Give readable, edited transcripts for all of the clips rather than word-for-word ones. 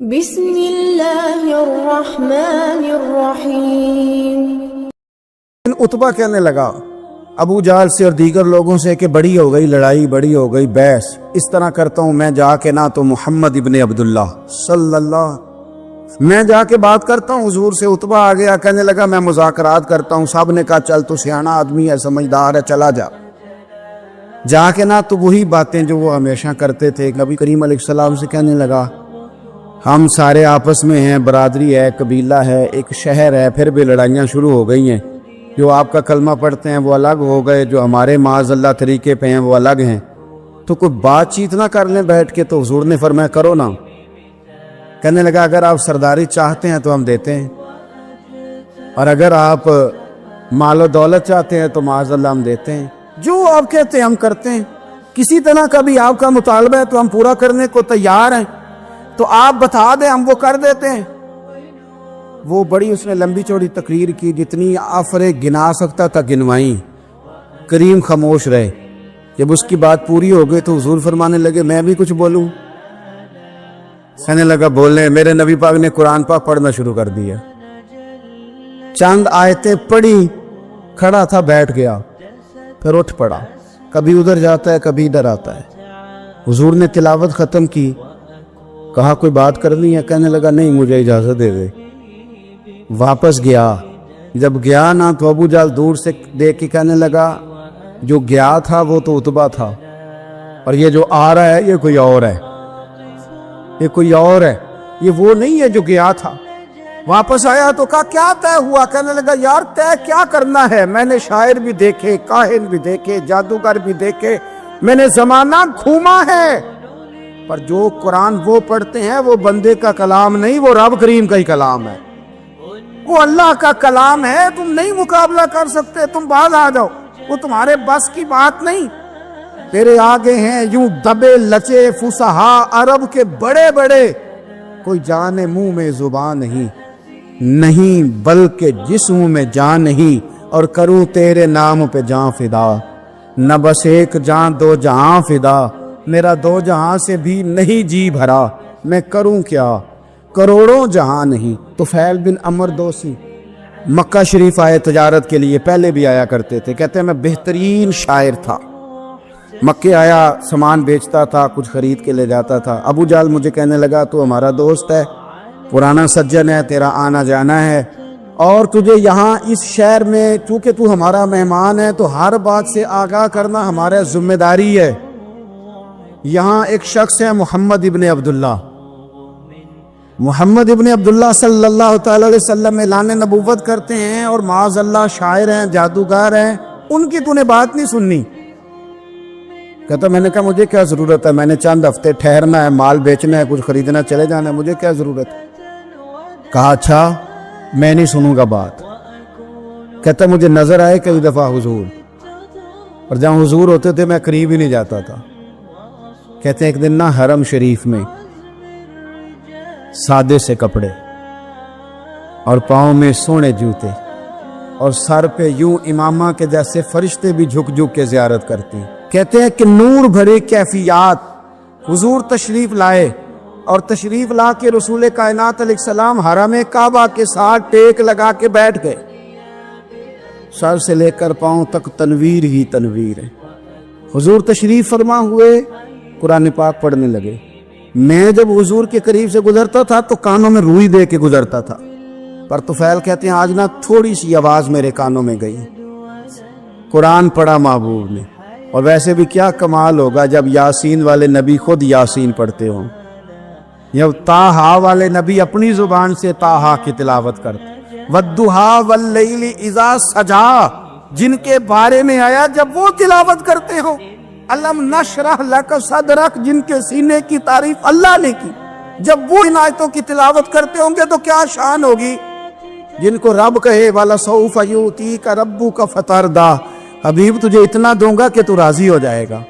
بسم اللہ الرحمن الرحیم۔ عتبہ کہنے لگا ابو جہل سے اور دیگر لوگوں سے کہ بڑی ہو گئی لڑائی، بڑی ہو گئی بحث، اس طرح کرتا ہوں میں جا کے نہ تو محمد ابن عبداللہ صلی اللہ میں جا کے بات کرتا ہوں حضور سے۔ عتبہ آ گیا، کہنے لگا میں مذاکرات کرتا ہوں۔ صاحب نے کہا چل تو سیانا آدمی ہے، سمجھدار ہے، چلا جا کے نہ تو وہی باتیں جو وہ ہمیشہ کرتے تھے۔ نبی کریم علیہ السلام سے کہنے لگا ہم سارے آپس میں ہیں، برادری ہے، قبیلہ ہے، ایک شہر ہے، پھر بھی لڑائیاں شروع ہو گئی ہیں۔ جو آپ کا کلمہ پڑھتے ہیں وہ الگ ہو گئے، جو ہمارے معاذ اللہ طریقے پہ ہیں وہ الگ ہیں، تو کوئی بات چیت نہ کر لیں بیٹھ کے۔ تو حضور نے فرمایا کرو نا۔ کہنے لگا اگر آپ سرداری چاہتے ہیں تو ہم دیتے ہیں، اور اگر آپ مال و دولت چاہتے ہیں تو معاذ اللہ ہم دیتے ہیں۔ جو آپ کہتے ہیں ہم کرتے ہیں، کسی طرح کا بھی آپ کا مطالبہ ہے تو ہم پورا کرنے کو تیار ہیں، تو آپ بتا دیں ہم وہ کر دیتے ہیں۔ وہ بڑی اس نے لمبی چوڑی تقریر کی، جتنی آفرے گنا سکتا تھا گنوائیں۔ کریم خاموش رہے۔ جب اس کی بات پوری ہو گئی تو حضور فرمانے لگے میں بھی کچھ بولوں؟ کہنے لگا بولنے۔ میرے نبی پاک نے قرآن پاک پڑھنا شروع کر دیا، چند آیتیں پڑھی، کھڑا تھا بیٹھ گیا، پھر اٹھ پڑا، کبھی ادھر جاتا ہے کبھی ادھر آتا ہے۔ حضور نے تلاوت ختم کی، کہا کوئی بات کرنی ہے؟ کہنے لگا نہیں مجھے اجازت دے دے۔ واپس گیا، جب گیا نا تو ابو جہل دور سے دیکھ کے کہنے لگا جو گیا تھا وہ تو عتبہ تھا، اور یہ جو آ رہا ہے یہ کوئی اور ہے، یہ کوئی اور ہے، یہ وہ نہیں ہے جو گیا تھا۔ واپس آیا تو کہا کیا طے ہوا؟ کہنے لگا یار طے کیا کرنا ہے، میں نے شاعر بھی دیکھے، کاہن بھی دیکھے، جادوگر بھی دیکھے، میں نے زمانہ گھوما ہے، پر جو قرآن وہ پڑھتے ہیں وہ بندے کا کلام نہیں، وہ رب کریم کا ہی کلام ہے، وہ اللہ کا کلام ہے۔ تم نہیں مقابلہ کر سکتے، تم باز آ جاؤ، وہ تمہارے بس کی بات نہیں۔ تیرے آگے ہیں یوں دبے لچے فصحا عرب کے بڑے بڑے، کوئی جان منہ میں زبان نہیں بلکہ جسم میں جان نہیں، اور کروں تیرے نام پہ جان فدا، نہ بس ایک جان دو جہاں فدا، میرا دو جہاں سے بھی نہیں جی بھرا، میں کروں کیا کروڑوں جہاں نہیں۔ طفیل بن عمر دوسی مکہ شریف آئے تجارت کے لیے، پہلے بھی آیا کرتے تھے، کہتے ہیں میں بہترین شاعر تھا، مکہ آیا سامان بیچتا تھا، کچھ خرید کے لے جاتا تھا۔ ابو جہل مجھے کہنے لگا تو ہمارا دوست ہے، پرانا سجن ہے، تیرا آنا جانا ہے، اور تجھے یہاں اس شہر میں چونکہ تو ہمارا مہمان ہے تو ہر بات سے آگاہ کرنا ہمارا ذمہ داری ہے۔ یہاں ایک شخص ہے محمد ابن عبداللہ، محمد ابن عبداللہ صلی اللہ تعالی علیہ وسلم اعلان نبوت کرتے ہیں، اور معاذ اللہ شاعر ہیں، جادوگر ہیں، ان کی تو نے بات نہیں سننی۔ کہتا میں نے کہا مجھے کیا ضرورت ہے، میں نے چند ہفتے ٹھہرنا ہے، مال بیچنا ہے، کچھ خریدنا، چلے جانا ہے، مجھے کیا ضرورت ہے؟ کہا اچھا میں نہیں سنوں گا بات۔ کہتا مجھے نظر آئے کئی دفعہ حضور، اور جہاں حضور ہوتے تھے میں قریب ہی نہیں جاتا تھا۔ کہتے ہیں ایک دن نا حرم شریف میں سادے سے کپڑے اور پاؤں میں سونے جوتے اور سر پہ یوں امامہ کے جیسے فرشتے بھی جھک جھک کے زیارت کرتے ہیں۔ کہتے ہیں کہ نور بھرے کیفیات حضور تشریف لائے، اور تشریف لا کے رسول کائنات علیہ السلام حرم کعبہ کے ساتھ ٹیک لگا کے بیٹھ گئے، سر سے لے کر پاؤں تک تنویر ہی تنویر ہے۔ حضور تشریف فرما ہوئے، قرآن پاک پڑھنے لگے۔ میں جب حضور کے قریب سے گزرتا تھا تو کانوں میں روئی دے کے گزرتا تھا، پر طفیل کہتے ہیں آج نہ تھوڑی سی آواز میرے کانوں میں گئی، قرآن پڑھا محبوب نے۔ اور ویسے بھی کیا کمال ہوگا جب یاسین والے نبی خود یاسین پڑھتے ہوں، جب طٰہٰ والے نبی اپنی زبان سے طٰہٰ کی تلاوت کرتے، وَالضُّحَىٰ وَاللَّيْلِ اِذَا سَجَىٰ جن کے بارے میں آیا جب وہ تلاوت کرتے ہو، الم نشرح لک صدرک جن کے سینے کی تعریف اللہ نے کی، جب وہ ان آیتوں کی تلاوت کرتے ہوں گے تو کیا شان ہوگی۔ جن کو رب کہے وَلَسَوْفَ يُؤْتِيكَ رَبُّكَ فَتَرْضَىٰ حبیب تجھے اتنا دوں گا کہ تو راضی ہو جائے گا۔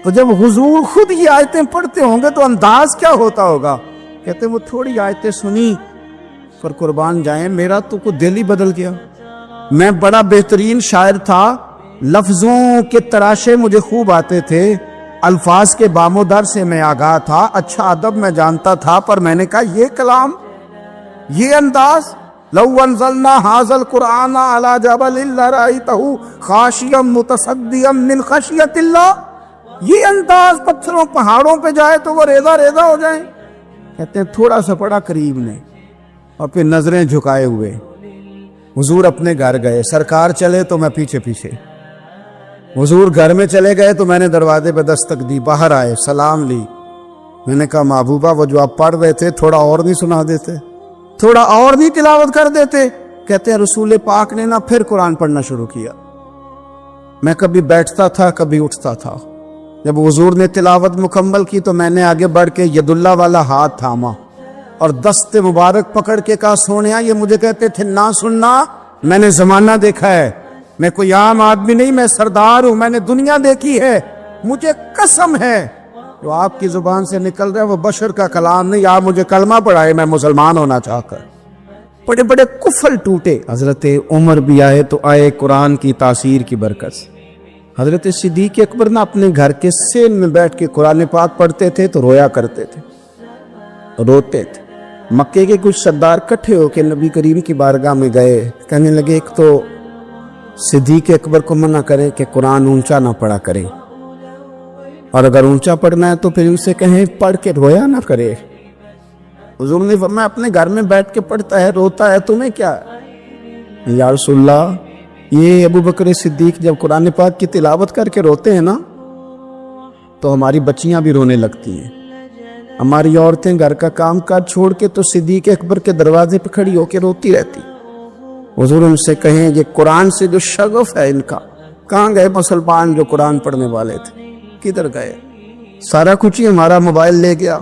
تو جب حضور خود یہ آیتیں پڑھتے ہوں گے تو انداز کیا ہوتا ہوگا۔ کہتے ہیں وہ تھوڑی آیتیں سنی پر قربان جائیں میرا تو کوئی دل ہی بدل گیا۔ میں بڑا بہترین شاعر تھا، لفظوں کے تراشے مجھے خوب آتے تھے، الفاظ کے بامودر سے میں آگاہ تھا، اچھا ادب میں جانتا تھا، پر میں نے کہا یہ کلام، یہ انداز، لو انزلنا هذا القرآن على جبل لرأيته خاشعا متصدعا من خشیۃ اللہ، یہ انداز پتھروں پہاڑوں پہ جائے تو وہ ریزہ ریزہ ہو جائیں۔ کہتے ہیں تھوڑا سا پڑا قریب نے اور پھر نظریں جھکائے ہوئے حضور اپنے گھر گئے، سرکار چلے تو میں پیچھے پیچھے، حضور گھر میں چلے گئے تو میں نے دروازے پہ دستک دی، باہر آئے، سلام لی، میں نے کہا محبوبہ وہ جو آپ پڑھ رہے تھے تھوڑا اور نہیں سنا دیتے، تھوڑا اور نہیں تلاوت کر دیتے؟ کہتے ہیں رسول پاک نے نا پھر قرآن پڑھنا شروع کیا، میں کبھی بیٹھتا تھا کبھی اٹھتا تھا، جب حضور نے تلاوت مکمل کی تو میں نے آگے بڑھ کے ید اللہ والا ہاتھ تھاما اور دست مبارک پکڑ کے کہا سونیا، یہ مجھے کہتے تھے نہ سننا، میں نے زمانہ دیکھا ہے، میں کوئی عام آدمی نہیں، میں سردار ہوں، میں نے دنیا دیکھی ہے، مجھے قسم ہے جو آپ کی زبان سے نکل رہا ہے وہ بشر کا کلام نہیں، آپ مجھے کلمہ پڑھائے میں مسلمان ہونا چاہ کر۔ بڑے بڑے کفل ٹوٹے، حضرت عمر بھی آئے تو آئے قرآن کی تاثیر کی برکت سے۔ حضرت صدیق اکبر نہ اپنے گھر کے سین میں بیٹھ کے قرآن پاک پڑھتے تھے تو رویا کرتے تھے، روتے تھے۔ مکے کے کچھ سردار کٹھے ہو کے نبی کریم کی بارگاہ میں گئے، کہنے لگے ایک تو صدیق اکبر کو منع کرے کہ قرآن اونچا نہ پڑھا کرے، اور اگر اونچا پڑھنا ہے تو پھر ان سے کہیں پڑھ کے رویا نہ کرے۔ حضور نے فرمایا اپنے گھر میں بیٹھ کے پڑھتا ہے، روتا ہے، تمہیں کیا ہے؟ یا رسول اللہ، یہ ابو بکر صدیق جب قرآن پاک کی تلاوت کر کے روتے ہیں نا تو ہماری بچیاں بھی رونے لگتی ہیں، ہماری عورتیں گھر کا کام کاج چھوڑ کے تو صدیق اکبر کے دروازے پہ کھڑی ہو کے روتی رہتی۔ حضور ان سے کہیں یہ قرآن سے جو شغف ہے ان کا، کہاں گئے مسلمان جو قرآن پڑھنے والے تھے، کدھر گئے؟ سارا کچھ ہی ہمارا موبائل لے گیا۔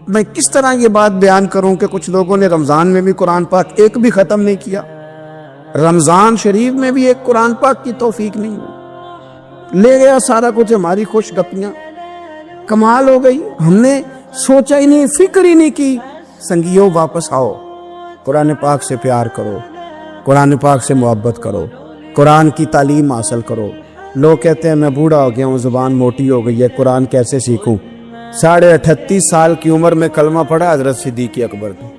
میں کس طرح یہ بات بیان کروں کہ کچھ لوگوں نے رمضان میں بھی قرآن پاک ایک بھی ختم نہیں کیا، رمضان شریف میں بھی ایک قرآن پاک کی توفیق نہیں ہوئی، لے گیا سارا کچھ ہماری خوش گپیاں۔ کمال ہو گئی، ہم نے سوچا ہی نہیں، فکر ہی نہیں کی۔ سنگیوں واپس آؤ، قرآن پاک سے پیار کرو، قرآن پاک سے محبت کرو، قرآن کی تعلیم حاصل کرو۔ لوگ کہتے ہیں میں بوڑھا ہو گیا ہوں، زبان موٹی ہو گئی ہے، قرآن کیسے سیکھوں؟ 38.5 سال کی عمر میں کلمہ پڑھا حضرت صدیق اکبر نے۔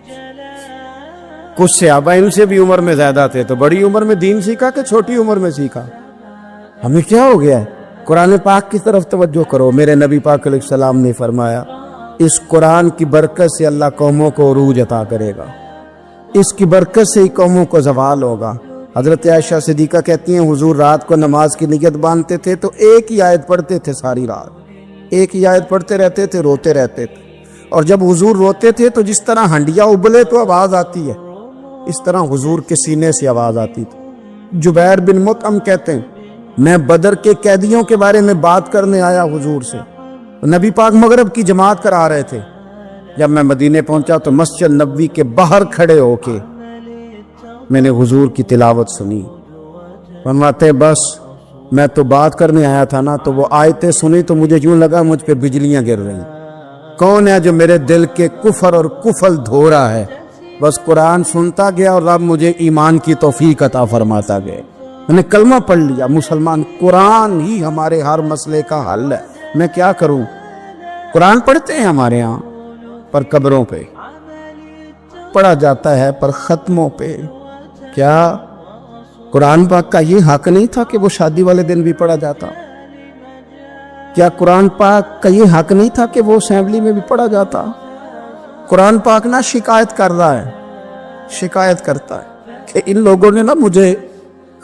کچھ صحابہ ان سے بھی عمر میں زیادہ تھے، تو بڑی عمر میں دین سیکھا کہ چھوٹی عمر میں سیکھا؟ ہمیں کیا ہو گیا ہے؟ قرآن پاک کی طرف توجہ کرو۔ میرے نبی پاک علیہ السلام نے فرمایا اس قرآن کی برکت سے اللہ قوموں کو عروج عطا کرے گا، اس کی برکت سے ہی قوموں کو زوال ہوگا۔ حضرت عائشہ صدیقہ کہتی ہیں حضور رات کو نماز کی نیت باندھتے تھے تو ایک ہی آیت پڑھتے تھے، ساری رات ایک ہی آیت پڑھتے رہتے تھے، روتے رہتے تھے، اور جب حضور روتے تھے تو جس طرح ہنڈیا ابلے تو آواز آتی ہے، اس طرح حضور کے سینے سے آواز آتی تھی۔ جبیر بن مطعم کہتے ہیں میں بدر کے قیدیوں کے بارے میں بات کرنے آیا حضور سے، نبی پاک مغرب کی جماعت کرا رہے تھے۔ جب میں مدینے پہنچا تو مسجد نبوی کے باہر کھڑے ہو کے میں نے حضور کی تلاوت سنی۔ فرماتے بس میں تو بات کرنے آیا تھا نا، تو وہ آیتیں سنی تو مجھے یوں لگا مجھ پہ بجلیاں گر رہی۔ کون ہے جو میرے دل کے کفر اور کفل دھو رہا ہے؟ بس قرآن سنتا گیا اور رب مجھے ایمان کی توفیق عطا فرماتا گیا۔ میں نے کلمہ پڑھ لیا، مسلمان۔ قرآن ہی ہمارے ہر مسئلے کا حل ہے۔ میں کیا کروں؟ قرآن پڑھتے ہیں ہمارے ہاں، پر قبروں پہ پڑھا جاتا ہے، پر ختموں پہ۔ کیا قرآن پاک کا یہ حق نہیں تھا کہ وہ شادی والے دن بھی پڑھا جاتا؟ کیا قرآن پاک کا یہ حق نہیں تھا کہ وہ اسمبلی میں بھی پڑھا جاتا؟ قرآن پاک نہ شکایت کر رہا ہے، شکایت کرتا ہے کہ ان لوگوں نے نا مجھے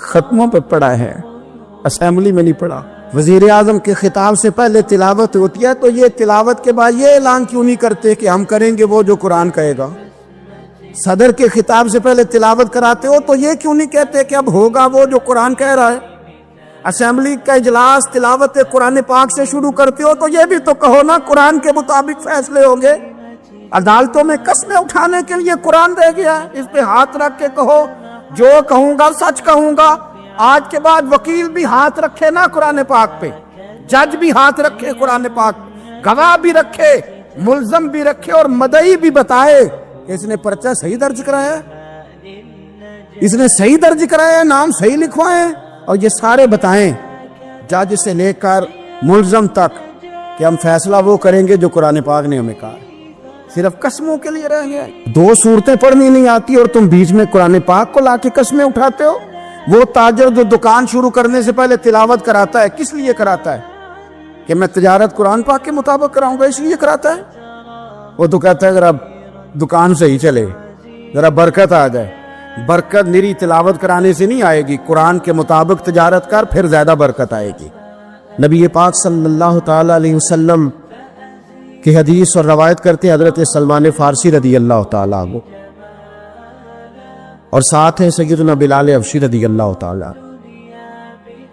ختموں پہ پڑھا ہے، اسمبلی میں نہیں پڑھا۔ وزیر اعظم کے خطاب سے پہلے تلاوت ہوتی ہے تو یہ تلاوت کے بعد یہ اعلان کیوں نہیں کرتے کہ ہم کریں گے وہ جو قرآن کہے گا؟ صدر کے خطاب سے پہلے تلاوت کراتے ہو تو یہ کیوں نہیں کہتے کہ اب ہوگا وہ جو قرآن کہہ رہا ہے؟ اسمبلی کا اجلاس تلاوت قرآن پاک سے شروع کرتے ہو تو یہ بھی تو کہو نا قرآن کے مطابق فیصلے ہوں گے۔ عدالتوں میں قسمیں اٹھانے کے لیے قرآن رہ گیا ہے، اس پہ ہاتھ رکھ کے کہو جو کہوں گا سچ کہوں گا۔ آج کے بعد وکیل بھی ہاتھ رکھے نا قرآن پاک پہ، جج بھی ہاتھ رکھے قرآن پاک، گواہ بھی رکھے، ملزم بھی رکھے، اور مدعی بھی بتائے کہ اس نے پرچہ صحیح درج کرایا ہے، اس نے صحیح درج کرایا ہے، نام صحیح لکھوائے، اور یہ سارے بتائیں، جج سے لے کر ملزم تک کہ ہم فیصلہ وہ کریں گے جو قرآن پاک نے ہمیں کہا ہے، صرف قسموں کے لیے رہ گیا ہے۔ 2 صورتیں پڑھنی نہیں آتی اور تم بیچ میں قرآن پاک کو لا کے قسمیں اٹھاتے ہو۔ وہ تاجر جو دکان شروع کرنے سے پہلے تلاوت کراتا ہے، کس لیے کراتا ہے؟ کہ میں تجارت قرآن پاک کے مطابق کراؤں گا، اس لیے کراتا ہے۔ وہ تو کہتا ہے ذرا دکان صحیح چلے، ذرا برکت آ جائے۔ برکت نری تلاوت کرانے سے نہیں آئے گی، قرآن کے مطابق تجارت کر، پھر زیادہ برکت آئے گی۔ نبی پاک صلی اللہ تعالی علیہ وسلم کی حدیث اور روایت کرتے ہیں حضرت سلمان فارسی رضی اللہ تعالیٰ عنہ، اور ساتھ ہیں سیدنا بلال حبشی رضی اللہ تعالیٰ،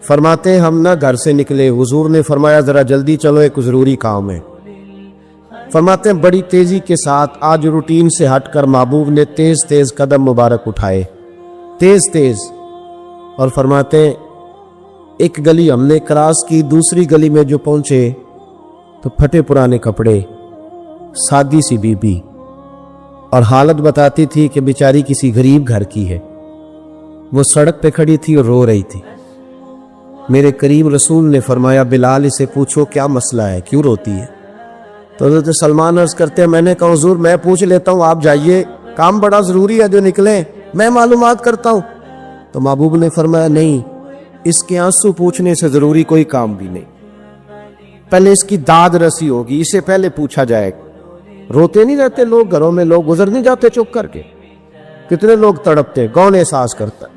فرماتے ہیں ہم نہ گھر سے نکلے، حضور نے فرمایا ذرا جلدی چلو، ایک ضروری کام ہے۔ فرماتے ہیں بڑی تیزی کے ساتھ آج روٹین سے ہٹ کر محبوب نے تیز تیز قدم مبارک اٹھائے، تیز تیز، اور فرماتے ہیں ایک گلی ہم نے کراس کی، دوسری گلی میں جو پہنچے تو پھٹے پرانے کپڑے، سادی سی بی بی، اور حالت بتاتی تھی کہ بیچاری کسی غریب گھر کی ہے۔ وہ سڑک پہ کھڑی تھی اور رو رہی تھی۔ میرے کریم رسول نے فرمایا بلال اسے پوچھو کیا مسئلہ ہے، کیوں روتی ہے؟ تو حضرت سلمان عرض کرتے ہیں میں نے کہا حضور میں پوچھ لیتا ہوں، آپ جائیے، کام بڑا ضروری ہے جو نکلے، میں معلومات کرتا ہوں۔ تو محبوب نے فرمایا نہیں، اس کے آنسو پوچھنے سے ضروری کوئی کام بھی نہیں، پہلے اس کی داد رسی ہوگی، اسے پہلے پوچھا جائے۔ روتے نہیں رہتے لوگ گھروں میں، لوگ گزر نہیں جاتے چپ کر کے، کتنے لوگ تڑپتے، کون احساس کرتا ہے؟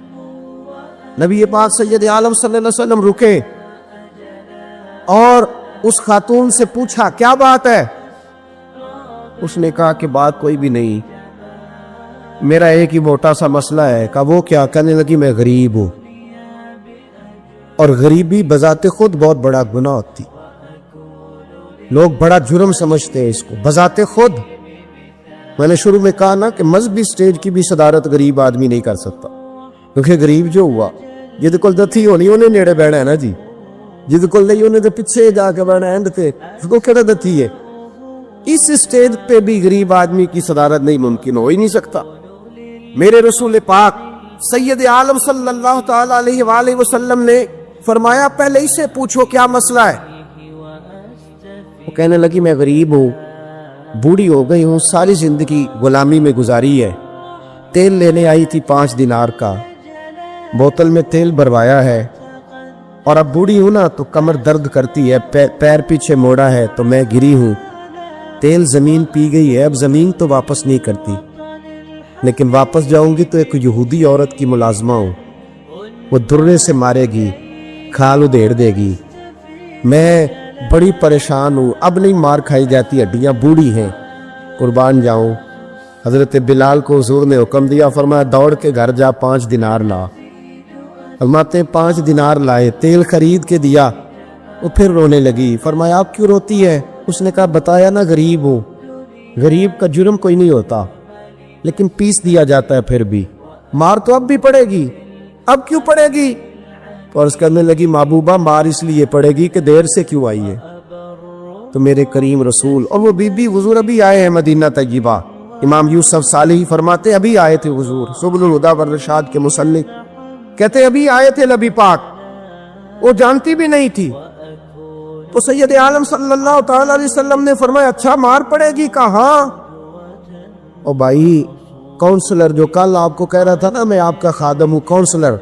نبی پاک سید عالم صلی اللہ علیہ وسلم رکے اور اس خاتون سے پوچھا کیا بات ہے؟ اس نے کہا کہ بات کوئی بھی نہیں، میرا ایک ہی موٹا سا مسئلہ ہے۔ کہا وہ کیا؟ کہنے لگی میں غریب ہوں، اور غریبی بذات خود بہت بڑا گناہ ہوتی، لوگ بڑا جرم سمجھتے ہیں اس کو بذات خود۔ میں نے شروع میں کہا نا کہ مذہبی سٹیج کی بھی صدارت غریب آدمی نہیں کر سکتا، کیونکہ غریب جو ہوا جد کل دتھی ہونی انہیں نیڑے بیٹھا ہے نا جی، جد کل نہیں انہیں تو پیچھے جا کے بیٹھا ہے تے اس کو کہتا دتھی ہے۔ اس سٹیج پہ بھی غریب آدمی کی صدارت نہیں ممکن ہو ہی نہیں سکتا۔ میرے رسول پاک سید عالم صلی اللہ تعالی علیہ وآلہ وسلم نے فرمایا پہلے اسے پوچھو کیا مسئلہ ہے۔ وہ کہنے لگی میں غریب ہوں، بوڑھی ہو گئی ہوں، ساری زندگی غلامی میں گزاری ہے، تیل لینے آئی تھی 5 دینار کا، بوتل میں تیل بھروایا ہے، اور اب بوڑھی ہوں نا تو کمر درد کرتی ہے، پیر پیچھے موڑا ہے تو میں گری ہوں، تیل زمین پی گئی ہے، اب زمین تو واپس نہیں کرتی، لیکن واپس جاؤں گی تو ایک یہودی عورت کی ملازمہ ہوں، وہ درے سے مارے گی، کھال ادھیڑ دے گی، میں بڑی پریشان ہوں، اب نہیں مار کھائی جاتی، ہڈیاں بوڑھی ہیں، قربان جاؤں۔ حضرت بلال کو حضور نے حکم دیا، فرمایا دوڑ کے گھر جا 5 دینار لا۔ فرماتے ہیں 5 دینار لائے، تیل خرید کے دیا، وہ پھر رونے لگی۔ فرمایا آپ کیوں روتی ہے؟ اس نے کہا بتایا نا غریب ہوں، غریب کا جرم کوئی نہیں ہوتا، لیکن پیس دیا جاتا ہے، پھر بھی مار تو اب بھی پڑے گی، اب کیوں پڑے گی؟ تو عرض کرنے لگی محبوبہ مار اس لیے پڑے گی کہ دیر سے کیوں آئی ہے۔ تو میرے کریم رسول اور وہ بی بی حضور ابھی آئے ہیں مدینہ طیبہ، امام یوسف صالحی فرماتے ابھی آئے تھے حضور، سبل الہدی والرشاد کے مصنف کہتے ابھی آئے تھے نبی پاک، وہ جانتی بھی نہیں تھی۔ تو سید عالم صلی اللہ تعالی علیہ وسلم نے فرمایا اچھا مار پڑے گی؟ کہا ہاں۔ او بھائی کونسلر جو کل آپ کو کہہ رہا تھا نا میں آپ کا خادم ہوں، کونسلر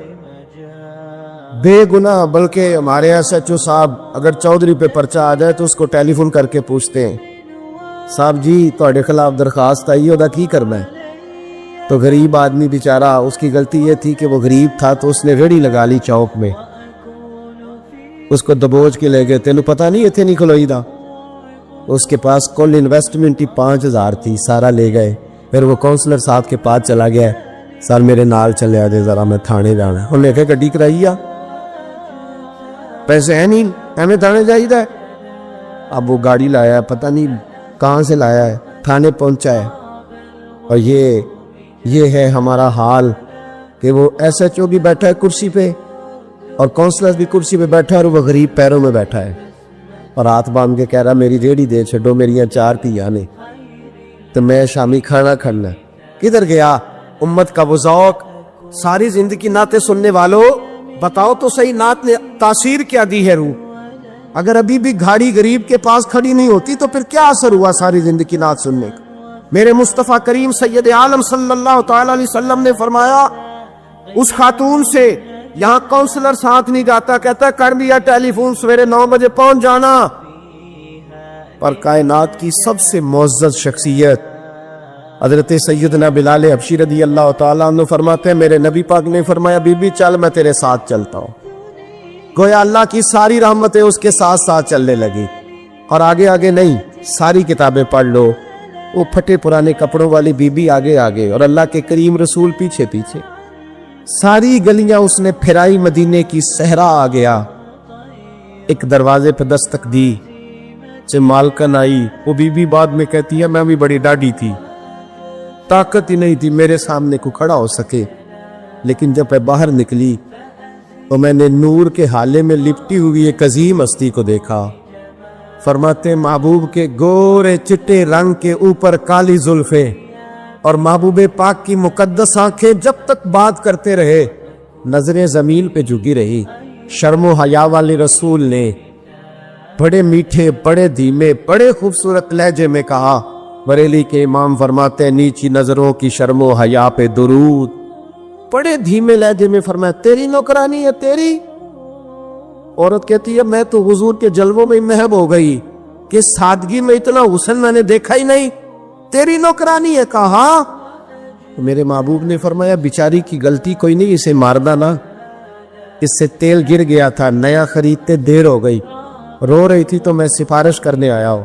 بے گناہ، بلکہ ہمارے SHO صاحب اگر چودھری پہ پرچہ آ جائے تو اس کو ٹیلی فون کر کے پوچھتے ہیں صاحب جی تہاڈے خلاف درخواست آئی ہے، کی کرنا ہے؟ تو غریب آدمی بیچارہ، اس کی غلطی یہ تھی کہ وہ غریب تھا تو اس نے ریڑھی لگا لی چوک میں، اس کو دبوچ کے لے گئے، تینوں پتہ نہیں اتنے نہیں کھلوئی دا، اس کے پاس کل انویسٹمنٹ ہی 5000 تھی، سارا لے گئے۔ پھر وہ کونسلر صاحب کے پاس چلا گیا، سر میرے نال چلے آجے ذرا میں تھانے جانا ہے، انہوں نے کہا گڈی کرائی آ، پیسے ہیں نہیں ایویں تھانے جائیدا ہے۔ اب وہ گاڑی لایا ہے، پتہ نہیں کہاں سے لایا ہے، تھانے پہنچا ہے، اور یہ ہے ہمارا حال کہ وہ SHO بھی بیٹھا ہے کرسی پہ اور کونسلر بھی کرسی پہ بیٹھا ہے، اور وہ غریب پیروں میں بیٹھا ہے اور ہاتھ باندھ کے کہہ رہا میری ریڑھی دے چھڈو، میری 4 دھیاں نے تو میں شامی کھانا کھانا۔ کدھر گیا امت کا وہ ذوق؟ ساری زندگی نعتیں سننے والوں بتاؤ تو صحیح، نعت نے تاثیر کیا دی ہے روح؟ اگر ابھی بھی گھاڑی غریب کے پاس کھڑی نہیں ہوتی تو پھر کیا اثر ہوا ساری زندگی نعت سننے کا؟ میرے مصطفیٰ کریم سید عالم صلی اللہ تعالی علیہ وسلم نے فرمایا اس خاتون سے یہاں کونسلر ساتھ نہیں جاتا، کہتا کر دیا ٹیلی فون، سویرے 9 بجے پہنچ جانا۔ پر کائنات کی سب سے معزز شخصیت حضرت سیدنا بلال حبشی رضی اللہ تعالیٰ عنہ فرماتے ہیں میرے نبی پاک نے فرمایا بی بی چل میں تیرے ساتھ چلتا ہوں۔ گویا اللہ کی ساری رحمتیں اس کے ساتھ ساتھ چلنے لگی، اور آگے آگے نہیں، ساری کتابیں پڑھ لو، وہ پھٹے پرانے کپڑوں والی بی بی آگے آگے اور اللہ کے کریم رسول پیچھے پیچھے، ساری گلیاں اس نے پھرائی، مدینے کی صحرا آ گیا۔ ایک دروازے پہ دستک دی، سے مالکن آئی، وہ بی بی بعد میں کہتی ہے میں بھی بڑی ڈاڈی تھی، طاقت ہی نہیں تھی میرے سامنے کو کھڑا ہو سکے، لیکن جب میں باہر نکلی تو میں نے نور کے حالے میں لپٹی ہوئی ایک عظیم ہستی کو دیکھا۔ فرماتے محبوب کے گورے چٹے رنگ کے اوپر کالی زلفیں، اور محبوب پاک کی مقدس آنکھیں جب تک بات کرتے رہے نظریں زمین پہ جھکی رہی۔ شرم و حیا والے رسول نے بڑے میٹھے، بڑے دھیمے، بڑے خوبصورت لہجے میں کہا، بریلی کے امام فرماتے ہیں نیچی نظروں کی شرم و حیا پہ درود۔ بڑے دھیمے لہجے میں فرمایا تیری نوکرانی ہے تیری؟ عورت کہتی ہے میں تو حضور کے جلووں میں محب ہو گئی کہ سادگی میں اتنا حسن میں نے دیکھا ہی نہیں، تیری نوکرانی ہے؟ کہا میرے محبوب نے فرمایا بیچاری کی غلطی کوئی نہیں، اسے مارنا نا، اس سے تیل گر گیا تھا، نیا خریدتے دیر ہو گئی، رو رہی تھی تو میں سفارش کرنے آیا ہوں۔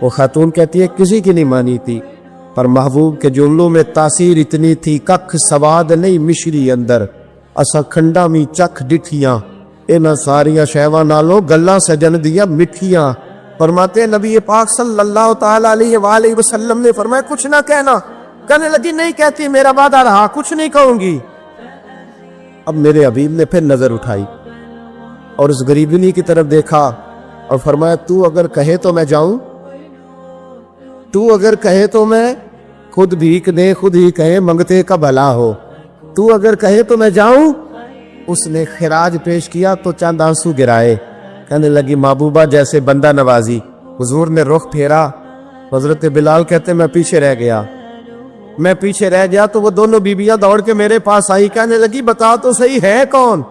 وہ خاتون کہتی ہے کسی کی نہیں مانی تھی، پر محبوب کے جملوں میں تاثیر اتنی تھی، ککھ سواد نہیں مشری اندر، اسا کھنڈا می چکھ ڈٹھیاں، انہاں ساریاں شہواں نالوں گلاں سجن دیا مٹھیاں۔ فرماتے ہیں نبی پاک صلی اللہ تعالی علیہ وآلہ وسلم نے فرمایا کچھ نہ کہنا، کہنے لگی نہیں کہتی، میرا وعدہ رہا، کچھ نہیں کہوں گی۔ اب میرے حبیب نے پھر نظر اٹھائی اور اس غریبنی کی طرف دیکھا اور فرمایا تو اگر کہے تو میں جاؤں، تو اگر کہے تو میں خود بھیک دے، خود ہی کہے منگتے کا بھلا ہو، تو اگر کہے تو میں جاؤں۔ اس نے خراج پیش کیا تو چند آنسو گرائے، کہنے لگی محبوبہ جیسے بندہ نوازی۔ حضور نے رخ پھیرا، حضرت بلال کہتے میں پیچھے رہ گیا تو وہ دونوں بیبیاں دوڑ کے میرے پاس آئی، کہنے لگی بتا تو صحیح ہے کون،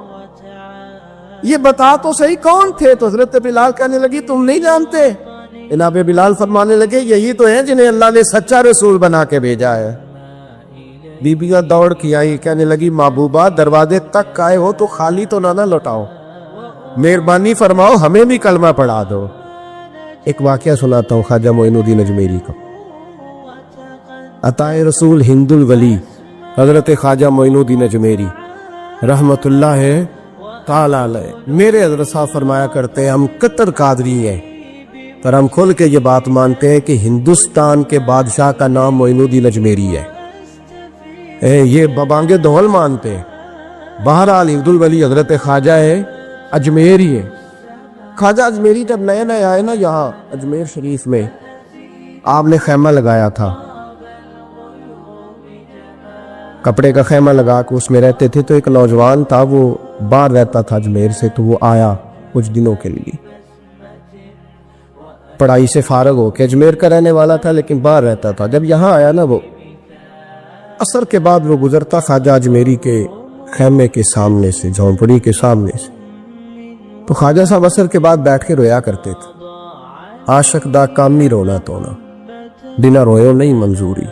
یہ بتا تو صحیح کون تھے؟ تو حضرت بلال کہنے لگی تم نہیں جانتے؟ جناب بلال فرمانے لگے یہی تو ہیں جنہیں اللہ نے سچا رسول بنا کے بھیجا ہے۔ بیبیاں دوڑ کے آئی، کہنے لگی محبوبہ دروازے تک آئے ہو تو خالی تو نہ لوٹاؤ، مہربانی فرماؤ ہمیں بھی کلمہ پڑھا دو۔ ایک واقعہ سناتا ہوں خواجہ معین الدین اجمیری کا۔ عطائے رسول ہند الولی حضرت خواجہ معین الدین اجمیری رحمت اللہ تعالی علیہ، میرے حضرت صاحب فرمایا کرتے ہیں ہم قطر قادری ہیں، پر ہم کھل کے یہ بات مانتے ہیں کہ ہندوستان کے بادشاہ کا نام معین الدین اجمیری ہے، یہ ببانگے دول مانتے ہیں۔ بہرحال ہند الولی حضرت خواجہ ہے اجمیری ہے۔ خواجہ اجمیری جب نئے نئے آئے نا یہاں اجمیر شریف میں، آپ نے خیمہ لگایا تھا، کپڑے کا خیمہ لگا کے اس میں رہتے تھے، تو ایک نوجوان تھا وہ باہر رہتا تھا اجمیر سے، تو وہ آیا کچھ دنوں کے لیے، پڑھائی سے فارغ ہو کے، اجمیر کا رہنے والا تھا لیکن باہر رہتا تھا۔ جب یہاں آیا نا وہ عصر کے بعد وہ گزرتا خواجہ اجمیری کے خیمے کے سامنے سے، جھونپڑی کے سامنے سے، تو خواجہ صاحب عصر کے بعد بیٹھ کے رویا کرتے تھے، عاشق دا کامی رونا تونا، بنا رویو نہیں منظوری،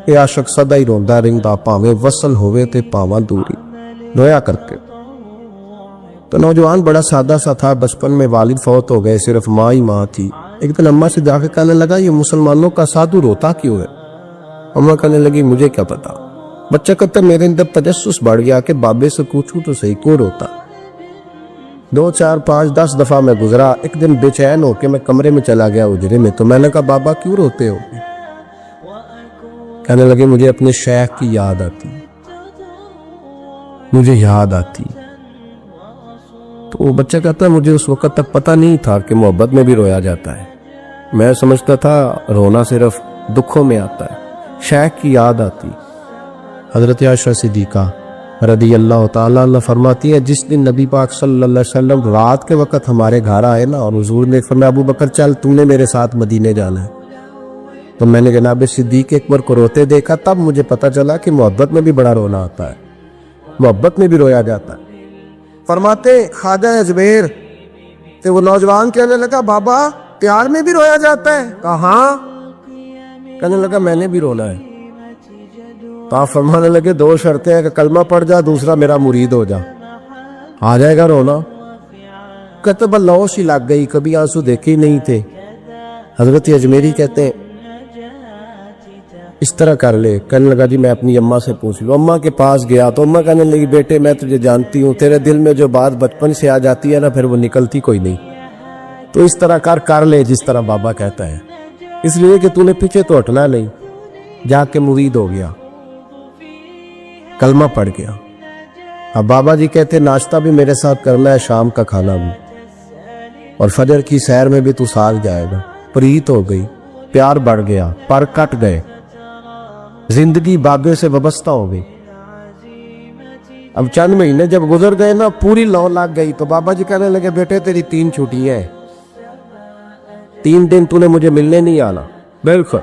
اے عاشق سدا ہی روندا رہندا پاویں وصل ہوئے تے پاواں دوری، رویا کرتے۔ تو نوجوان بڑا سادہ سا تھا، بچپن میں والد فوت ہو گئے، صرف ماں ہی ماں تھی۔ ایک دن اماں سے جا کے کہنے لگا یہ مسلمانوں کا سادھو روتا کیوں ہے؟ اماں کہنے لگی مجھے کیا پتا۔ بچہ کہتا میرے اندر تجسس بڑھ گیا کہ بابے سے پوچھوں تو صحیح کیوں روتا۔ 2 4 5 10 دفعہ میں گزرا، ایک دن بے چین ہو کے میں کمرے میں چلا گیا اجرے میں، تو میں نے کہا بابا کیوں روتے ہو؟ کہنے لگے مجھے اپنے شیخ کی یاد آتی، مجھے یاد آتی۔ تو وہ بچہ کہتا ہے مجھے اس وقت تک پتہ نہیں تھا کہ محبت میں بھی رویا جاتا ہے، میں سمجھتا تھا رونا صرف دکھوں میں آتا ہے، شیخ کی یاد آتی۔ حضرت عائشہ صدیقہ رضی اللہ تعالیٰ عنہ فرماتی ہے جس دن نبی پاک صلی اللہ علیہ وسلم رات کے وقت ہمارے گھر آئے نا اور حضور نے فرمایا ابو بکر چل تو نے میرے ساتھ مدینے جانا ہے، تو میں نے جناب صدیق اکبر کو روتے دیکھا، تب مجھے پتا چلا کہ محبت میں بھی بڑا رونا آتا ہے، محبت میں بھی رویا جاتا ہے۔ فرماتے خواجہ اجمیر تو وہ نوجوان کہنے لگا بابا پیار میں بھی رویا جاتا ہے؟ کہا ہاں۔ کہنے لگا میں نے بھی رونا ہے۔ تو آپ فرمانے لگے دو شرطیں ہیں کہ کلمہ پڑھ جا، دوسرا میرا مرید ہو جا، آ جائے گا رونا۔ کہتے بس لوش ہی لگ گئی، کبھی آنسو دیکھے ہی نہیں تھے۔ حضرت اجمیری کہتے ہیں اس طرح کر لے۔ کہنے لگا جی میں اپنی اماں سے پوچھ لوں۔ اماں کے پاس گیا تو اماں کہنے لگی بیٹے میں تجھے جانتی ہوں، تیرے دل میں جو بات بچپن سے آ جاتی ہے نا پھر وہ نکلتی کوئی نہیں، تو اس طرح کر لے جس طرح بابا کہتا ہے، اس لیے کہ تو نے پیچھے تو ہٹنا نہیں۔ جا کے مرید ہو گیا، کلمہ پڑھ گیا۔ اب بابا جی کہتے ناشتہ بھی میرے ساتھ کرنا ہے، شام کا کھانا بھی، اور فجر کی سیر میں بھی تو ساتھ جائے گا۔ پریت ہو گئی، پیار بڑھ گیا، پر کٹ گئے، زندگی بابے سے وابستہ ہو گئی۔ اب چند مہینے جب گزر گئے نا پوری لو لگ گئی، تو بابا جی کہنے لگے بیٹے تیری 3 چھٹیاں ہیں، 3 دن تو نے مجھے ملنے نہیں آنا۔ بالکل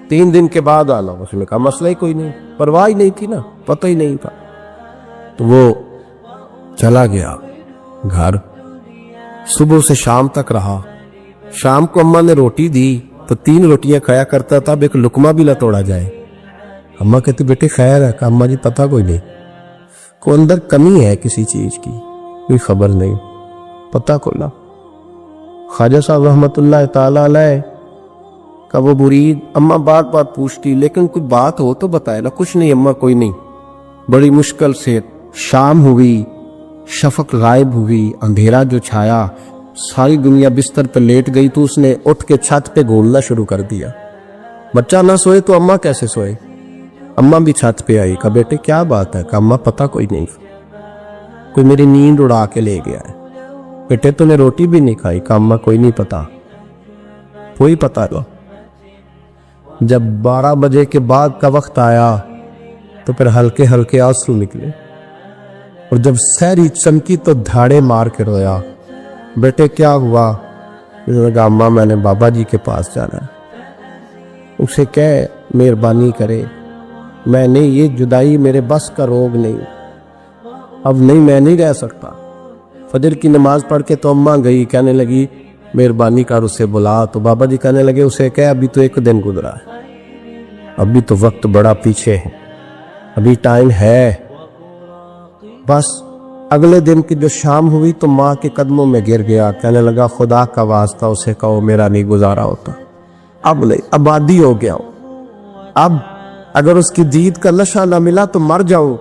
3 دن کے بعد آنا۔ اس نے کہا مسئلہ ہی کوئی نہیں، پرواہ ہی نہیں تھی نا، پتہ ہی نہیں تھا۔ تو وہ چلا گیا گھر، صبح سے شام تک رہا۔ شام کو اماں نے روٹی دی تو 3 روٹیاں کھایا کرتا تھا، اب ایک لقمہ بھی نہ توڑا جائے۔ اماں کہتی بیٹے خیر ہے؟ کہ اماں جی پتہ کوئی نہیں، کوئی اندر کمی ہے کسی چیز کی، کوئی خبر نہیں، پتہ کھولا۔ خواجہ صاحب رحمۃ اللہ تعالی علیہ کا وہ مرید اماں بات پوچھتی لیکن کوئی بات ہو تو بتائے نا، کچھ نہیں اماں کوئی نہیں۔ بڑی مشکل سے شام ہوئی، شفق غائب ہوئی، اندھیرا جو چھایا، ساری دنیا بستر پہ لیٹ گئی، تو اس نے اٹھ کے چھت پہ گھومنا شروع کر دیا۔ بچہ نہ سوئے تو اماں کیسے سوئے؟ اماں بھی چھت پہ آئی، کہا بیٹے کیا بات ہے؟ کہ اماں پتہ کوئی نہیں، کوئی میری نیند اڑا کے لے گیا ہے۔ بیٹے تو نے روٹی بھی نہیں کھائی؟ کہ اماں کوئی نہیں پتا، کوئی پتا لو۔ جب 12 بجے کے بعد کا وقت آیا تو پھر ہلکے ہلکے آنسو نکلے، اور جب سحری چمکی تو دھاڑے مار کے رویا۔ بیٹے کیا ہوا؟ انہوں نے کہا اماں میں نے بابا جی کے پاس جانا ہے، اسے کہہ مہربانی کرے، میں نے یہ جدائی میرے بس کا روگ نہیں، اب نہیں میں نہیں رہ سکتا۔ فجر کی نماز پڑھ کے تو اماں گئی، کہنے لگی مہربانی کر اسے بلا، تو بابا جی کہنے لگے اسے کہہ ابھی تو 1 دن گزرا ہے، ابھی تو وقت بڑا پیچھے ہے، ابھی ٹائم ہے۔ بس اگلے دن کی جو شام ہوئی تو ماں کے قدموں میں گر گیا، کہنے لگا خدا کا واسطہ اسے کہو میرا نہیں گزارا ہوتا، اب نہیں، آبادی ہو گیا ہوں، اب اگر اس کی دید کا نشہ نہ ملا تو مر جاؤں۔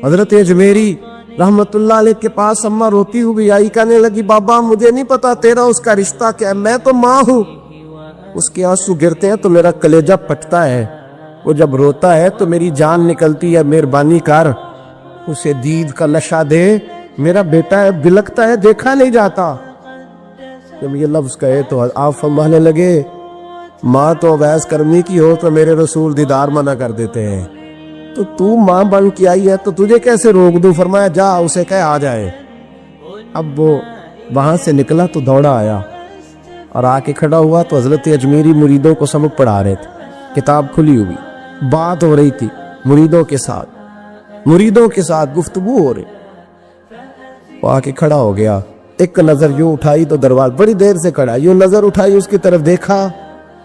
حضرت اجمیری رحمت اللہ علیہ کے پاس اماں روتی ہوئی آئی، کہنے لگی بابا مجھے نہیں پتا تیرا اس کا رشتہ کیا ہے، میں تو ماں ہوں۔ اس کے آنسو گرتے ہیں تو میرا کلیجہ پھٹتا ہے، وہ جب روتا ہے تو میری جان نکلتی ہے، مہربانی کر اسے دید کا نشہ دے، میرا بیٹا ہے بلکتا ہے دیکھا نہیں جاتا۔ جب یہ لفظ کہے تو آپ فرمانے لگے ماں تو اویس کرمی کی ہو تو میرے رسول دیدار منع کر دیتے ہیں، تو ماں بن کے آئی ہے تو تجھے کیسے روک دوں؟ فرمایا جا اسے کہے آ جائے۔ اب وہ وہاں سے نکلا تو دوڑا آیا اور آ کے کھڑا ہوا تو حضرت اجمیری مریدوں کو سبق پڑھا رہے تھے، کتاب کھلی ہوئی، بات ہو رہی تھی مریدوں کے ساتھ گفتگو ہو رہی۔ وہ آ کے کھڑا ہو گیا، ایک نظر یوں اٹھائی تو دروازہ، بڑی دیر سے کھڑا، یوں نظر اٹھائی اس کی طرف دیکھا،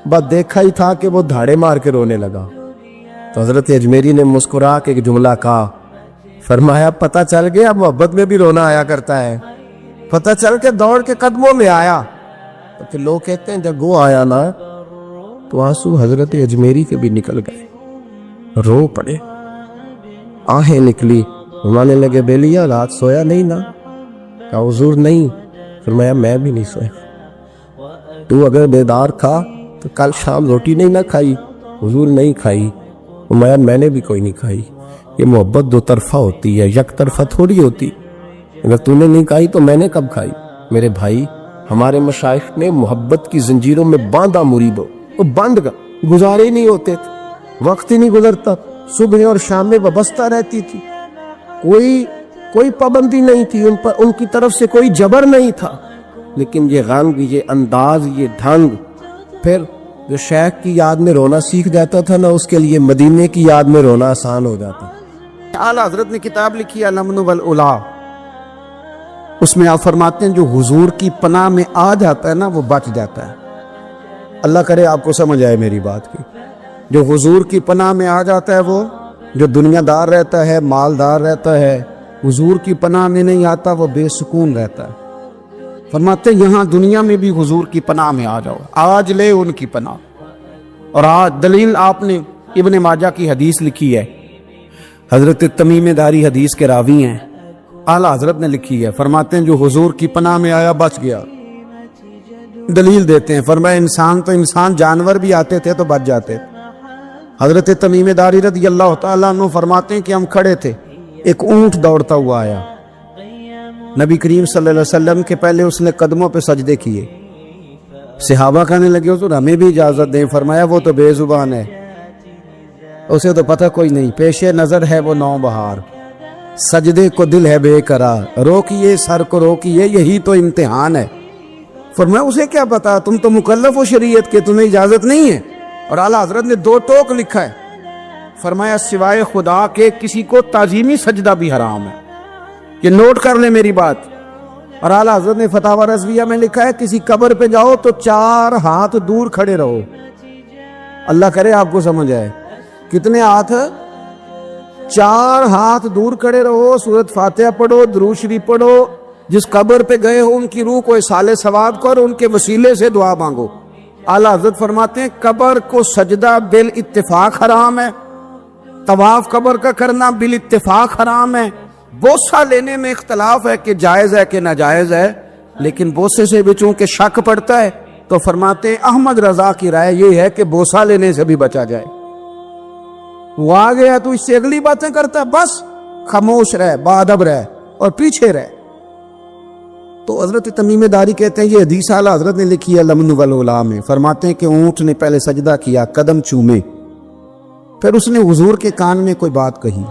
بس دیکھا ہی تھا کہ وہ دھاڑے مار کے رونے لگا۔ تو حضرت اجمیری نے مسکرا کے ایک جملہ کہا، فرمایا پتہ چل گیا محبت میں بھی رونا آیا کرتا ہے، پتہ چل کے دوڑ کے قدموں میں آیا۔ تو پھر لوگ کہتے ہیں جب وہ آیا نا تو آنسو حضرت اجمیری کے بھی نکل گئے، رو پڑے، آہیں نکلی۔ فرمانے لگے بیلیا رات سویا نہیں نا؟ کہا حضور نہیں۔ فرمایا میں بھی نہیں سویا، تو اگر بیدار تھا تو کل شام روٹی نہیں نہ کھائی؟ حضور نہیں کھائی۔ فرمایا میں نے بھی کوئی نہیں کھائی۔ یہ محبت 2 طرفہ ہوتی ہے، یک طرفہ تھوڑی ہوتی، اگر تو نے نہیں کھائی تو میں نے کب کھائی؟ میرے بھائی ہمارے مشائخ نے محبت کی زنجیروں میں باندھا مریدوں، وہ بند گزارے ہی نہیں ہوتے تھے، وقت ہی نہیں گزرتا، صبح اور شام میں وابستہ رہتی تھی، کوئی پابندی نہیں تھی ان پر، ان کی طرف سے کوئی جبر نہیں تھا، لیکن یہ رنگ، یہ انداز، یہ ڈھنگ، پھر جو شیخ کی یاد میں رونا سیکھ جاتا تھا نا، اس کے لیے مدینے کی یاد میں رونا آسان ہو جاتا۔ اعلیٰ حضرت نے کتاب لکھی ہے الامن والعلا، اس میں آپ فرماتے ہیں جو حضور کی پناہ میں آ جاتا ہے نا وہ بچ جاتا ہے۔ اللہ کرے آپ کو سمجھ آئے میری بات کی۔ جو حضور کی پناہ میں آ جاتا ہے، وہ جو دنیا دار رہتا ہے، مالدار رہتا ہے، حضور کی پناہ میں نہیں آتا وہ بے سکون رہتا ہے۔ فرماتے ہیں یہاں دنیا میں بھی حضور کی پناہ میں آ جاؤ، آج لے ان کی پناہ۔ اور آج دلیل آپ نے ابن ماجہ کی حدیث لکھی ہے، حضرت تمیم داری حدیث کے راوی ہیں، اعلیٰ حضرت نے لکھی ہے، فرماتے ہیں جو حضور کی پناہ میں آیا بچ گیا۔ دلیل دیتے ہیں، فرمایا انسان جانور بھی آتے تھے تو بچ جاتے۔ حضرت تمیم داری رضی اللہ تعالیٰ عنہ فرماتے ہیں کہ ہم کھڑے تھے، ایک اونٹ دوڑتا ہوا آیا، نبی کریم صلی اللہ علیہ وسلم کے پہلے اس نے قدموں پہ سجدے کیے۔ صحابہ کہنے لگے حضور ہمیں بھی اجازت دیں، فرمایا وہ تو بے زبان ہے، اسے تو پتہ کوئی نہیں، پیش نظر ہے وہ نو بہار، سجدے کو دل ہے بے قرار، روکیے سر کو روکیے یہی تو امتحان ہے۔ فرمایا اسے کیا پتا، تم تو مکلف ہو شریعت کے، تمہیں اجازت نہیں ہے۔ اور اعلیٰ حضرت نے 2 ٹوک لکھا ہے، فرمایا سوائے خدا کے کسی کو تعظیمی سجدہ بھی حرام ہے، یہ نوٹ کر لیں میری بات۔ اور اعلیٰ حضرت نے فتاوی رضویہ میں لکھا ہے کسی قبر پہ جاؤ تو 4 ہاتھ دور کھڑے رہو۔ اللہ کرے آپ کو سمجھ آئے، کتنے ہاتھ؟ 4 ہاتھ دور کھڑے رہو، سورۃ فاتحہ پڑھو، درود شریف پڑھو، جس قبر پہ گئے ہو ان کی روح کو اصال ثواب کرو، ان کے وسیلے سے دعا مانگو۔ اعلیٰ حضرت فرماتے ہیں قبر کو سجدہ بالاتفاق حرام ہے، طواف قبر کا کرنا بالاتفاق حرام ہے، بوسہ لینے میں اختلاف ہے کہ جائز ہے کہ ناجائز ہے، لیکن بوسے سے بھی چونکہ شک پڑتا ہے تو فرماتے ہیں احمد رضا کی رائے یہ ہے کہ بوسہ لینے سے بھی بچا جائے۔ وہ آ گیا تو اس سے اگلی باتیں کرتا ہے، بس خاموش رہ، باادب رہ اور پیچھے رہ۔ تو حضرت تمیم داری کہتے ہیں یہ حدیث اعلیٰ حضرت نے لکھی ہے الامن والعلا میں، فرماتے ہیں کہ اونٹ نے پہلے سجدہ کیا، قدم چومے، پھر اس نے حضور کے کان میں کوئی بات کہی۔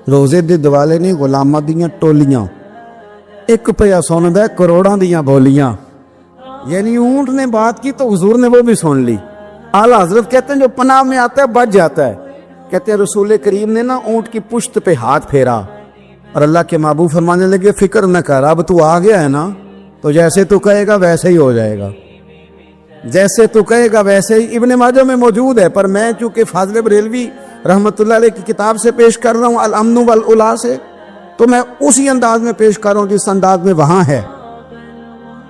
روزے دے دوالے نے غلاماں دیاں ٹولیاں، ایک پیا سندا ہے کروڑاں دیاں بولیاں، یعنی اونٹ نے بات کی تو حضور نے وہ بھی سن لی۔ اعلیٰ حضرت کہتے ہیں جو پناہ میں آتا ہے بچ جاتا ہے۔ کہتے ہیں رسول کریم نے نا اونٹ کی پشت پہ ہاتھ پھیرا اور اللہ کے محبوب فرمانے لگے فکر نہ کر، اب تو آ گیا ہے نا، تو جیسے تو کہے گا ویسے ہی ہو جائے گا، جیسے تو کہے گا ویسے ہی۔ ابن ماجہ میں موجود ہے، پر میں چونکہ فاضل بریلوی رحمۃ اللہ علیہ کی کتاب سے پیش کر رہا ہوں الامن والعلا سے، تو میں اسی انداز میں پیش کر رہا ہوں جس انداز میں وہاں ہے۔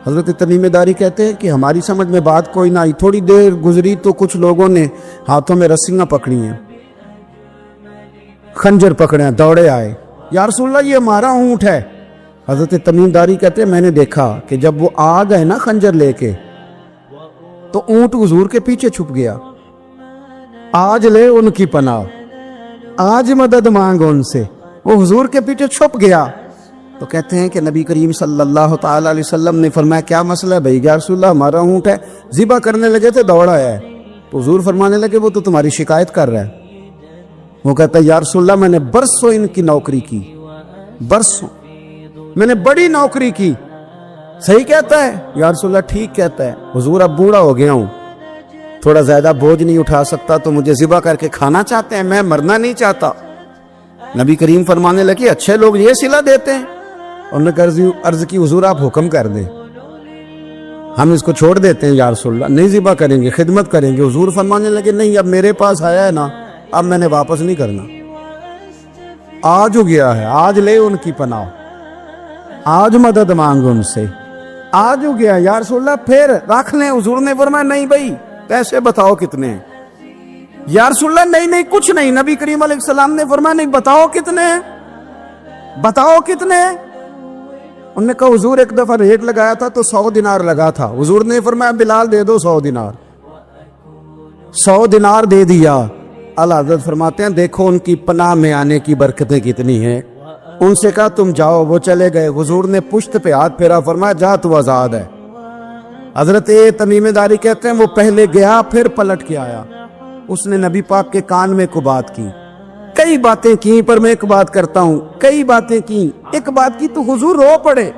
حضرت تمیم داری کہتے ہیں کہ ہماری سمجھ میں بات کوئی نہ آئی، تھوڑی دیر گزری تو کچھ لوگوں نے ہاتھوں میں رسیاں پکڑی ہیں، خنجر پکڑے ہیں، دوڑے آئے، یا رسول اللہ یہ ہمارا اونٹ ہے۔ حضرت تمیم داری کہتے ہیں میں نے دیکھا کہ جب وہ آ گئے نا خنجر لے کے تو اونٹ حضور کے پیچھے چھپ گیا۔ آج لے ان کی پناہ، آج مدد مانگ ان سے، وہ حضور کے پیچھے چھپ گیا۔ تو کہتے ہیں کہ نبی کریم صلی اللہ تعالی علیہ وسلم نے فرمایا کیا مسئلہ ہے بھائی؟ یا رسول اللہ ہمارا اونٹ ہے، ذبح کرنے لگے تھے دوڑا ہے۔ تو حضور فرمانے لگے وہ تو تمہاری شکایت کر رہا ہے۔ وہ کہتا ہے یا رسول اللہ میں نے برسوں ان کی نوکری کی، برسوں میں نے بڑی نوکری کی۔ صحیح کہتا ہے یا رسول اللہ؟ ٹھیک کہتا ہے حضور، اب بوڑھا ہو گیا ہوں، تھوڑا زیادہ بوجھ نہیں اٹھا سکتا، تو مجھے ذبح کر کے کھانا چاہتے ہیں، میں مرنا نہیں چاہتا۔ نبی کریم فرمانے لگے اچھے لوگ یہ صلہ دیتے ہیں؟ انہوں نے عرض کی حضور آپ حکم کر دیں، ہم اس کو چھوڑ دیتے ہیں یا رسول اللہ، نہیں ذبح کریں گے، خدمت کریں گے۔ حضور فرمانے لگے نہیں، اب میرے پاس آیا ہے نا، اب میں نے واپس نہیں کرنا، آج ہو گیا ہے، آج لے ان کی پناہ، آج مدد مانگ ان سے، آج ہو گیا یا رسول اللہ پھر رکھ لیں۔ حضور نے فرمایا نہیں بھائی پیسے بتاؤ کتنے ہیں؟ یا رسول اللہ نہیں کچھ نہیں۔ نبی کریم علیہ السلام نے فرمایا نہیں بتاؤ کتنے ہیں، بتاؤ کتنے ہیں؟ انہوں نے کہا حضور ایک دفعہ ریٹ لگایا تھا تو 100 دینار لگا تھا۔ حضور نے فرمایا بلال دے دو 100 دینار، 100 دینار دے دیا۔ اعلیٰ حضرت فرماتے ہیں دیکھو ان کی پناہ میں آنے کی برکتیں کتنی ہیں۔ ان سے کہا تم جاؤ، وہ چلے گئے۔ حضور نے پشت پہ ہاتھ پھیرا، فرمایا جا تو آزاد ہے۔ حضرت تمیم داری کہتے ہیں وہ پہلے گیا پھر پلٹ کے آیا، اس نے نبی پاک کے کان میں کو بات کی، کئی باتیں کی، پر میں ایک بات کرتا ہوں، کئی باتیں کی، ایک بات کی تو حضور رو پڑے۔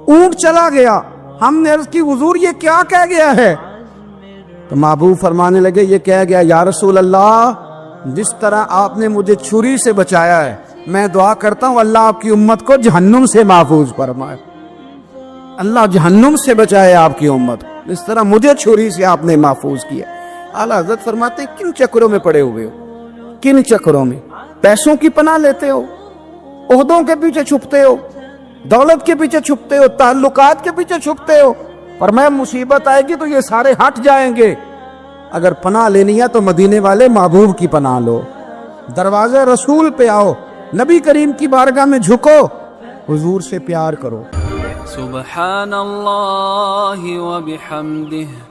اونٹ چلا گیا، ہم نے عرض کی حضور یہ کیا کہہ گیا ہے؟ تو محبوب فرمانے لگے یہ کہہ گیا یا رسول اللہ جس طرح آپ نے مجھے چھری سے بچایا ہے، میں دعا کرتا ہوں اللہ آپ کی امت کو جہنم سے محفوظ فرمائے، اللہ جہنم سے بچائے آپ کی امت، اس طرح مجھے چھری سے آپ نے محفوظ کیا۔ اعلیٰ حضرت فرماتے ہیں کن چکروں میں پڑے ہوئے ہو، کن چکروں میں؟ پیسوں کی پناہ لیتے ہو، عہدوں کے پیچھے چھپتے ہو، دولت کے پیچھے چھپتے ہو، تعلقات کے پیچھے چھپتے ہو، پر میں مصیبت آئے گی تو یہ سارے ہٹ جائیں گے۔ اگر پناہ لینی ہے تو مدینے والے محبوب کی پناہ لو، دروازے رسول پہ آؤ، نبی کریم کی بارگاہ میں جھکو، حضور سے پیار کرو۔ سبحان اللہ و بحمدہ